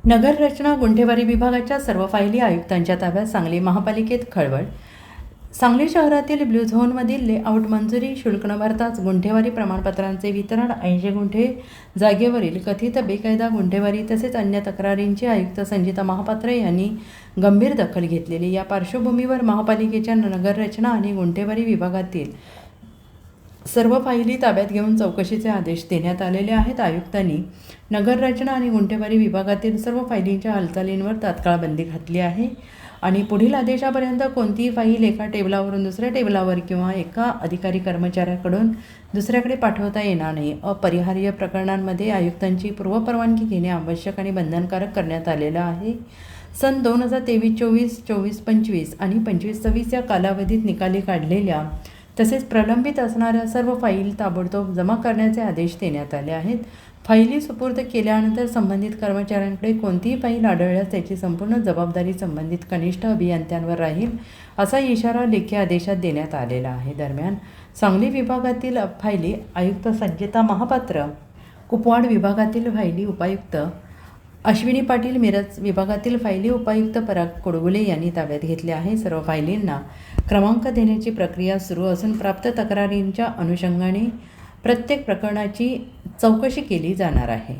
नगर रचना गुंठेवारी विभागाच्या सर्व फायली आयुक्तांच्या ताब्यात. सांगली महापालिकेत खळबळ. सांगली शहरातील ब्लू झोनमधील लेआउट मंजुरी शुल्क न भरताच गुंठेवारी प्रमाणपत्रांचे वितरण, 80 गुंठे जागेवरील कथित बेकायदा गुंठेवारी तसेच अन्य तक्रारींची आयुक्त संजिता महापात्र यांनी गंभीर दखल घेतलेली. या पार्श्वभूमीवर महापालिकेच्या नगर रचना आणि गुंठेवारी विभागातील सर्व फायली ताब्यात घेऊन चौकशीचे आदेश देण्यात आलेले आहेत. आयुक्तांनी नगर रचना आणि गुंठेवारी विभागातील सर्व फायलींच्या हालचालींवर तात्काळ बंदी घातली आहे आणि पुढील आदेशापर्यंत कोणतीही फाईल एका टेबलावरून दुसऱ्या टेबलावर किंवा एका अधिकारी कर्मचाऱ्याकडून दुसऱ्याकडे पाठवता येणार नाही. अपरिहार्य प्रकरणांमध्ये आयुक्तांची पूर्वपरवानगी घेणे आवश्यक आणि बंधनकारक करण्यात आलेलं आहे. सन 2023-24, 24-25 आणि 25-26 या कालावधीत निकाली काढलेल्या तसेच प्रलंबित असणाऱ्या सर्व फाईल ताबडतोब जमा करण्याचे आदेश देण्यात आले आहेत. फाईली सुपूर्द केल्यानंतर संबंधित कर्मचाऱ्यांकडे कोणतीही फाईल आढळल्यास त्याची संपूर्ण जबाबदारी संबंधित कनिष्ठ अभियंत्यांवर राहील, असा इशारा लेखी आदेशात देण्यात आलेला आहे. दरम्यान सांगली विभागातील फायली आयुक्त संजिता महापात्र, कुपवाड विभागातील फायली उपायुक्त अश्विनी पाटील, मिरज विभागातील फायली उपायुक्त पराग कोडगुले यांनी ताब्यात घेतले आहे. सर्व फायलींना क्रमांक देण्याची प्रक्रिया सुरू असून प्राप्त तक्रारींच्या अनुषंगाने प्रत्येक प्रकरणाची चौकशी केली जाणार आहे.